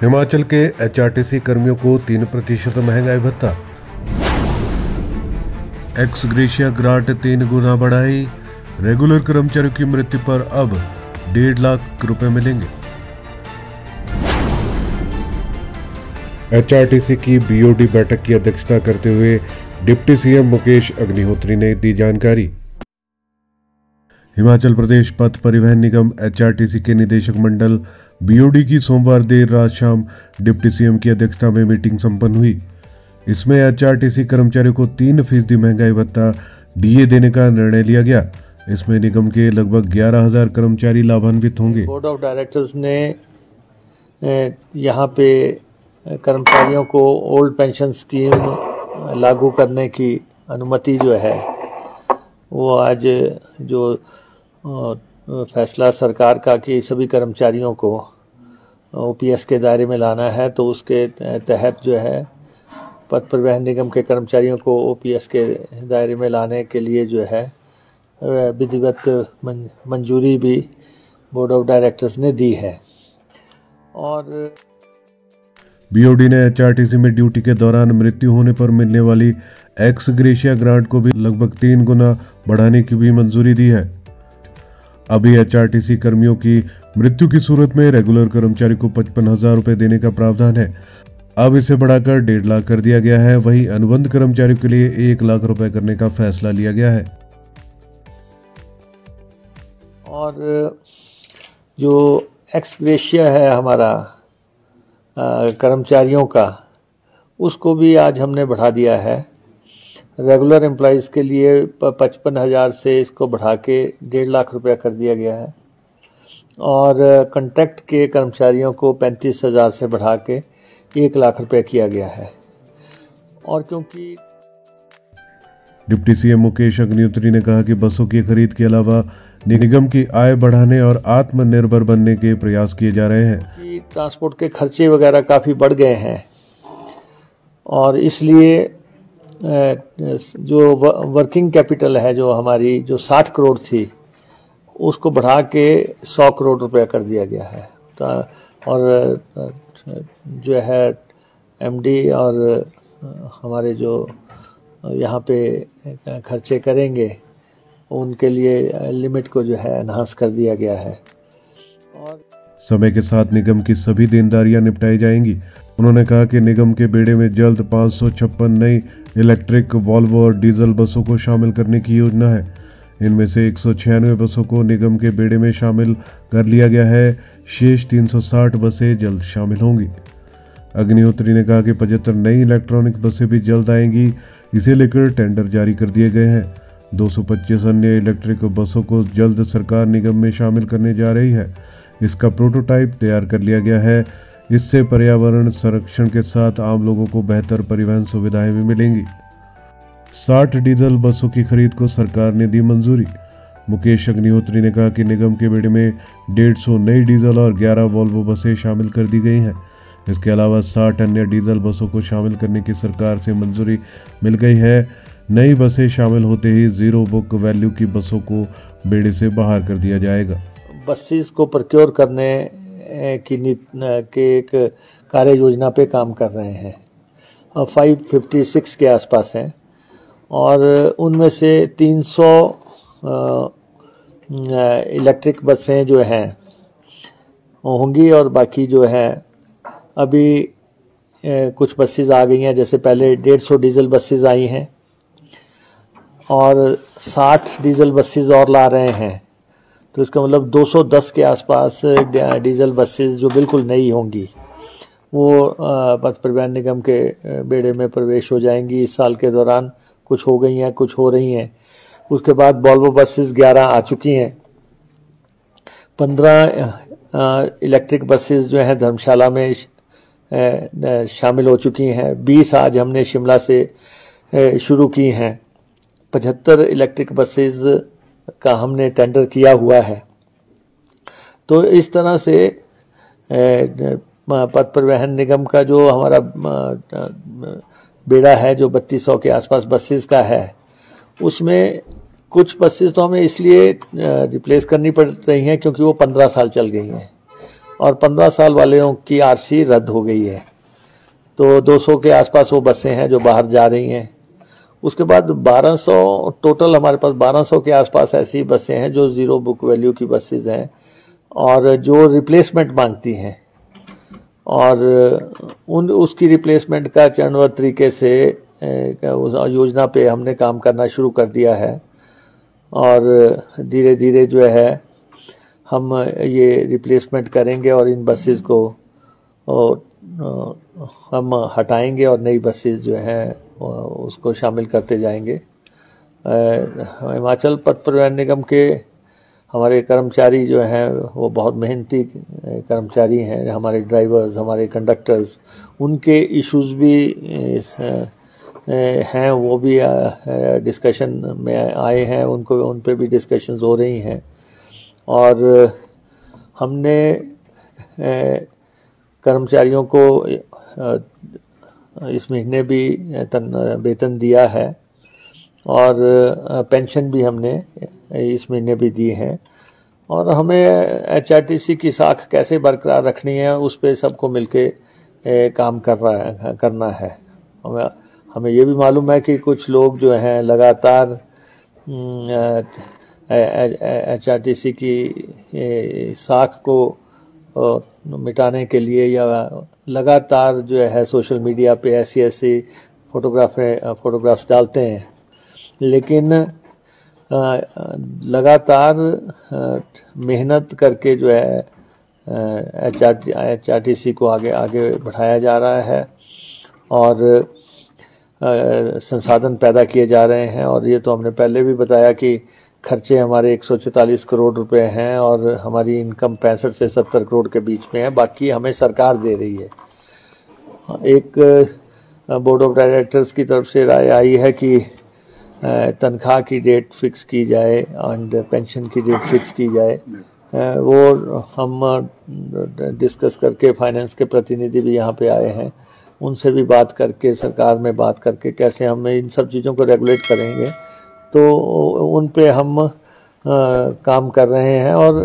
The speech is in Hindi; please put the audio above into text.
हिमाचल के एचआरटीसी कर्मियों को 3% महंगाई भत्ता, एक्स ग्रेशिया ग्रांट 3 गुना बढ़ाई। रेगुलर कर्मचारियों की मृत्यु पर अब 1.5 लाख रुपए मिलेंगे। एचआरटीसी की बीओडी बैठक की अध्यक्षता करते हुए डिप्टी सीएम मुकेश अग्निहोत्री ने दी जानकारी। हिमाचल प्रदेश पथ परिवहन निगम एचआरटीसी के निदेशक मंडल बीओडी की सोमवार देर रात शाम डिप्टी सीएम की अध्यक्षता में मीटिंग संपन्न हुई। इसमें एचआरटीसी कर्मचारियों को 3% महंगाई भत्ता डीए देने का निर्णय लिया गया। इसमें निगम के लगभग 11,000 कर्मचारी लाभान्वित होंगे। बोर्ड ऑफ डायरेक्टर्स ने यहाँ पे कर्मचारियों को ओल्ड पेंशन स्कीम लागू करने की अनुमति जो है वो आज जो फैसला सरकार का कि सभी कर्मचारियों को ओपीएस के दायरे में लाना है, तो उसके तहत जो है पथ परिवहन निगम के कर्मचारियों को ओपीएस के दायरे में लाने के लिए जो है विधिवत मंजूरी भी बोर्ड ऑफ डायरेक्टर्स ने दी है। और बीओडी ने एचआरटीसी में ड्यूटी के दौरान मृत्यु होने पर मिलने वाली एक्स ग्रेशिया ग्रांट को भी लगभग 3 गुना बढ़ाने की भी मंजूरी दी है। अभी एचआरटीसी कर्मियों की मृत्यु की सूरत में रेगुलर कर्मचारी को 55,000 रुपए देने का प्रावधान है। अब इसे बढ़ाकर 1.5 लाख कर दिया गया है। वहीं अनुबंध कर्मचारियों के लिए 1 लाख रुपए करने का फैसला लिया गया है। और जो एक्स ग्रेशिया है हमारा कर्मचारियों का, उसको भी आज हमने बढ़ा दिया है। रेगुलर एम्प्लॉइज़ के लिए 55,000 से इसको बढ़ा के 1.5 लाख रुपया कर दिया गया है। और कॉन्ट्रैक्ट के कर्मचारियों को 35,000 से बढ़ा के 1 लाख रुपया किया गया है। और क्योंकि डिप्टी सीएम मुकेश अग्निहोत्री ने कहा कि बसों की खरीद के अलावा निगम की आय बढ़ाने और आत्मनिर्भर बनने के प्रयास किए जा रहे हैं। ट्रांसपोर्ट के खर्चे वगैरह काफ़ी बढ़ गए हैं और इसलिए जो वर्किंग कैपिटल है जो हमारी जो 60 करोड़ थी उसको बढ़ा के 100 करोड़ रुपया कर दिया गया है। और जो है एमडी और हमारे जो यहाँ पे खर्चे करेंगे उनके लिए लिमिट को जो है एनहांस कर दिया गया है। और समय के साथ निगम की सभी देनदारियां निपटाई जाएंगी। उन्होंने कहा कि निगम के बेड़े में जल्द 556 नई इलेक्ट्रिक वॉल्वो और डीजल बसों को शामिल करने की योजना है। इनमें से 196 बसों को निगम के बेड़े में शामिल कर लिया गया है। शेष 360 बसें जल्द शामिल होंगी। अग्निहोत्री ने कहा कि 75 नई इलेक्ट्रॉनिक बसें भी जल्द आएंगी। इसे लेकर टेंडर जारी कर दिए गए हैं। 225 अन्य इलेक्ट्रिक बसों को जल्द सरकार निगम में शामिल करने जा रही है। इसका प्रोटोटाइप तैयार कर लिया गया है। इससे पर्यावरण संरक्षण के साथ आम लोगों को बेहतर परिवहन सुविधाएं भी मिलेंगी। 60 डीजल बसों की खरीद को सरकार ने दी मंजूरी। मुकेश अग्निहोत्री ने कहा कि निगम के बेड़े में 150 नई डीजल और 11 वॉल्वो बसें शामिल कर दी गई हैं। इसके अलावा 60 अन्य डीजल बसों को शामिल करने की सरकार से मंजूरी मिल गई है। नई बसें शामिल होते ही जीरो बुक वैल्यू की बसों को बेड़े से बाहर कर दिया जाएगा। बसेस को प्रोक्योर करने की एक कार्य योजना पे काम कर रहे हैं। 556 के आसपास हैं और उनमें से 300 इलेक्ट्रिक बसें जो हैं होंगी और बाकी जो है अभी कुछ बसेस आ गई हैं। जैसे पहले 150 डीजल बसेस आई हैं और 60 डीजल बसेस और ला रहे हैं, तो इसका मतलब 210 के आसपास डीजल बसेस जो बिल्कुल नई होंगी वो पथ परिवहन निगम के बेड़े में प्रवेश हो जाएंगी इस साल के दौरान। कुछ हो गई हैं, कुछ हो रही हैं। उसके बाद वॉल्वो बसेस 11 आ चुकी हैं। 15 इलेक्ट्रिक बसेस जो हैं धर्मशाला में शामिल हो चुकी हैं। 20 आज हमने शिमला से शुरू की हैं। 75 इलेक्ट्रिक बसेस का हमने टेंडर किया हुआ है। तो इस तरह से पथ परिवहन निगम का जो हमारा बेड़ा है जो 3200 के आसपास बसेस का है, उसमें कुछ बसेस तो हमें इसलिए रिप्लेस करनी पड़ रही हैं क्योंकि वो 15 साल चल गई हैं और 15 साल वालों की आरसी रद्द हो गई है। तो 200 के आसपास वो बसें हैं जो बाहर जा रही हैं। उसके बाद 1200 टोटल हमारे पास 1200 के आसपास ऐसी बसें हैं जो ज़ीरो बुक वैल्यू की बसेज हैं और जो रिप्लेसमेंट मांगती हैं, और उसकी रिप्लेसमेंट का चरणबद्ध तरीके से उस योजना पे हमने काम करना शुरू कर दिया है। और धीरे धीरे जो है हम ये रिप्लेसमेंट करेंगे और इन बसेस को हम हटाएंगे और नई बसेस जो हैं उसको शामिल करते जाएंगे। हिमाचल पथ परिवहन निगम के हमारे कर्मचारी जो हैं वो बहुत मेहनती कर्मचारी हैं। हमारे ड्राइवर्स, हमारे कंडक्टर्स, उनके इश्यूज भी हैं, वो भी डिस्कशन में आए हैं, उन पे भी डिस्कशंस हो रही हैं। और हमने कर्मचारियों को इस महीने भी वेतन दिया है और पेंशन भी हमने इस महीने भी दी है। और हमें एचआरटीसी की साख कैसे बरकरार रखनी है उस पे सबको मिलके काम करना है। हमें ये भी मालूम है कि कुछ लोग जो हैं लगातार एचआरटीसी की साख को मिटाने के लिए या लगातार जो है सोशल मीडिया पे ऐसी फोटोग्राफ्स डालते हैं, लेकिन लगातार मेहनत करके जो है एचआरटीसी को आगे बढ़ाया जा रहा है और संसाधन पैदा किए जा रहे हैं। और ये तो हमने पहले भी बताया कि खर्चे हमारे 144 करोड़ रुपए हैं और हमारी इनकम 65 से 70 करोड़ के बीच में है, बाकी हमें सरकार दे रही है। एक बोर्ड ऑफ डायरेक्टर्स की तरफ से राय आई है कि तनख्वाह की डेट फिक्स की जाए एंड पेंशन की डेट फिक्स की जाए। वो हम डिस्कस करके, फाइनेंस के प्रतिनिधि भी यहाँ पे आए हैं, उनसे भी बात करके, सरकार में बात करके कैसे हम इन सब चीज़ों को रेगुलेट करेंगे, तो उन पे हम काम कर रहे हैं। और